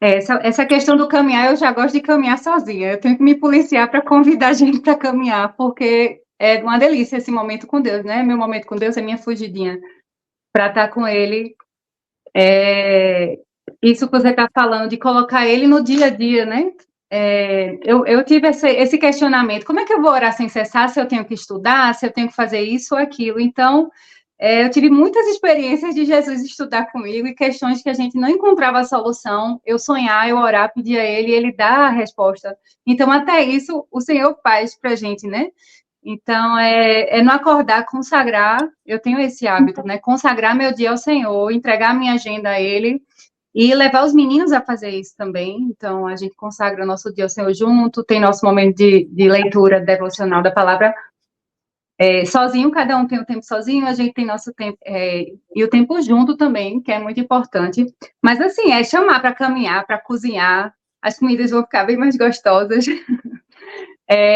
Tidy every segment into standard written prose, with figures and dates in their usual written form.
Essa questão do caminhar, eu já gosto de caminhar sozinha. Eu tenho que me policiar para convidar a gente para caminhar, porque é uma delícia esse momento com Deus, né? Meu momento com Deus é minha fugidinha para estar com Ele. Isso que você está falando, de colocar Ele no dia a dia, né? Eu tive esse questionamento: como é que eu vou orar sem cessar se eu tenho que estudar, se eu tenho que fazer isso ou aquilo? Então, eu tive muitas experiências de Jesus estudar comigo e questões que a gente não encontrava a solução. Eu sonhar, eu orar, pedir a Ele, e Ele dá a resposta. Então, até isso, o Senhor faz para a gente, né? Então, no acordar, consagrar, eu tenho esse hábito, né? Consagrar meu dia ao Senhor, entregar minha agenda a Ele e levar os meninos a fazer isso também. Então, a gente consagra o nosso dia ao Senhor junto, tem nosso momento de leitura devocional da palavra sozinho, cada um tem o tempo sozinho, a gente tem nosso tempo, e o tempo junto também, que é muito importante. Mas, assim, é chamar para caminhar, para cozinhar, as comidas vão ficar bem mais gostosas.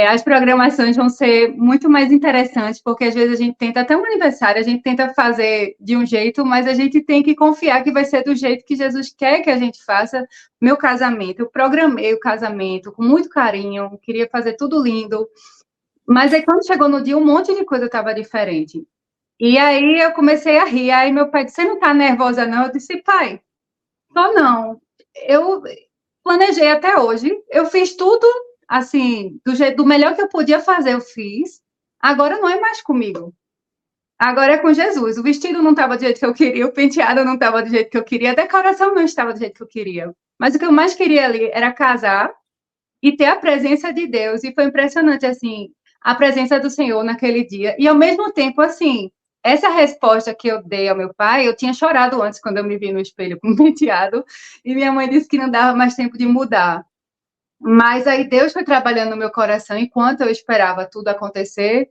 As programações vão ser muito mais interessantes, porque às vezes a gente tenta, até um aniversário, a gente tenta fazer de um jeito, mas a gente tem que confiar que vai ser do jeito que Jesus quer que a gente faça. Meu casamento, eu programei o casamento com muito carinho, queria fazer tudo lindo, mas aí quando chegou no dia, um monte de coisa estava diferente. E aí eu comecei a rir, aí meu pai disse: você não está nervosa não? Eu disse: pai, tô não. Eu planejei até hoje, eu fiz tudo assim, do jeito do melhor que eu podia fazer, eu fiz. Agora não é mais comigo. Agora é com Jesus. O vestido não estava do jeito que eu queria, o penteado não estava do jeito que eu queria, a decoração não estava do jeito que eu queria. Mas o que eu mais queria ali era casar e ter a presença de Deus. E foi impressionante, assim, a presença do Senhor naquele dia. E ao mesmo tempo, assim, essa resposta que eu dei ao meu pai, eu tinha chorado antes quando eu me vi no espelho com o penteado, e minha mãe disse que não dava mais tempo de mudar. Mas aí Deus foi trabalhando no meu coração enquanto eu esperava tudo acontecer,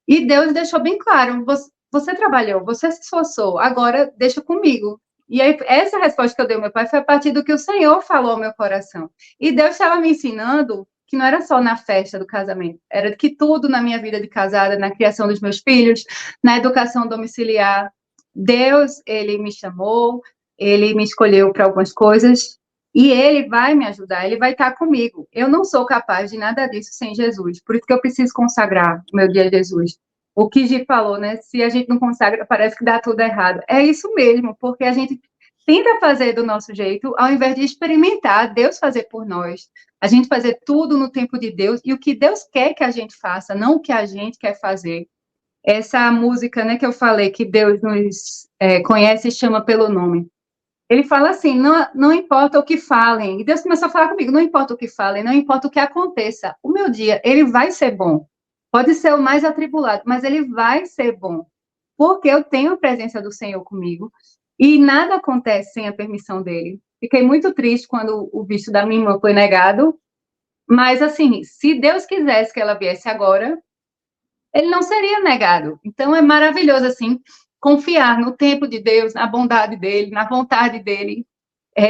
e Deus deixou bem claro: você trabalhou, você se esforçou, agora deixa comigo. E aí, essa resposta que eu dei ao meu pai foi a partir do que o Senhor falou ao meu coração. E Deus estava me ensinando que não era só na festa do casamento, era que tudo na minha vida de casada, na criação dos meus filhos, na educação domiciliar. Deus, ele me chamou, ele me escolheu para algumas coisas, e ele vai me ajudar, ele vai estar comigo. Eu não sou capaz de nada disso sem Jesus, por isso que eu preciso consagrar o meu dia a Jesus. O que Gi falou, né? Se a gente não consagra, parece que dá tudo errado. É isso mesmo, porque a gente tenta fazer do nosso jeito, ao invés de experimentar Deus fazer por nós. A gente fazer tudo no tempo de Deus e o que Deus quer que a gente faça, não o que a gente quer fazer. Essa música, né, que eu falei, que Deus nos conhece e chama pelo nome. Ele fala assim: não importa o que falem. E Deus começou a falar comigo: não importa o que falem, não importa o que aconteça. O meu dia, ele vai ser bom. Pode ser o mais atribulado, mas ele vai ser bom. Porque eu tenho a presença do Senhor comigo. E nada acontece sem a permissão dele. Fiquei muito triste quando o visto da minha irmã foi negado. Mas, assim, se Deus quisesse que ela viesse agora, ele não seria negado. Então, é maravilhoso, assim, confiar no tempo de Deus, na bondade dele, na vontade dele.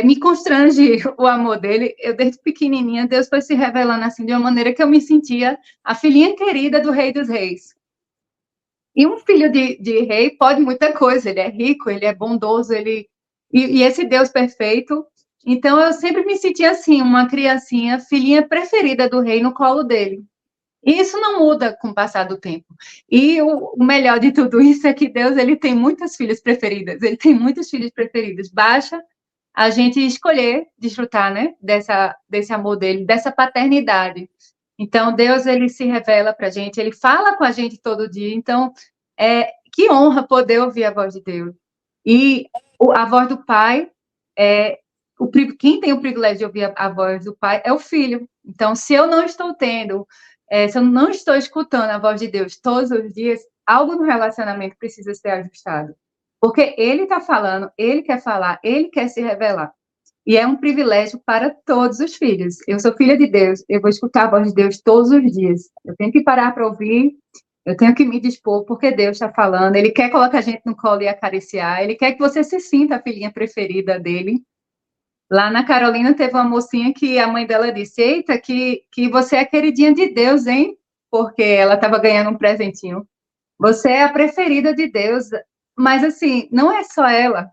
Me constrange o amor dele. Eu, desde pequenininha, Deus foi se revelando assim de uma maneira que eu me sentia a filhinha querida do Rei dos Reis. E um filho de rei pode muita coisa. Ele é rico, ele é bondoso, e esse Deus perfeito. Então, eu sempre me senti assim, uma criancinha, filhinha preferida do rei no colo dele. E isso não muda com o passar do tempo. E o melhor de tudo isso é que Deus, ele tem muitas filhas preferidas. Ele tem muitos filhos preferidos. Basta a gente escolher desfrutar, né, desse amor dele, dessa paternidade. Então, Deus, ele se revela para a gente, ele fala com a gente todo dia. Então, que honra poder ouvir a voz de Deus. E a voz do Pai, quem tem o privilégio de ouvir a voz do Pai é o Filho. Então, se eu não estou tendo, se eu não estou escutando a voz de Deus todos os dias, algo no relacionamento precisa ser ajustado. Porque ele está falando, ele quer falar, ele quer se revelar. E é um privilégio para todos os filhos. Eu sou filha de Deus, eu vou escutar a voz de Deus todos os dias. Eu tenho que parar para ouvir, eu tenho que me dispor, porque Deus está falando. Ele quer colocar a gente no colo e acariciar, ele quer que você se sinta a filhinha preferida dele. Lá na Carolina teve uma mocinha que a mãe dela disse: eita, que você é a queridinha de Deus, hein? Porque ela estava ganhando um presentinho. Você é a preferida de Deus. Mas, assim, não é só ela.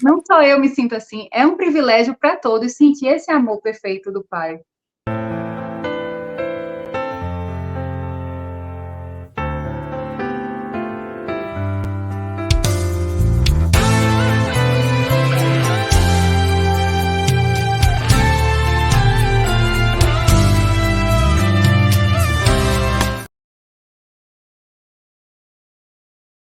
não só eu me sinto assim, é um privilégio para todos sentir esse amor perfeito do Pai.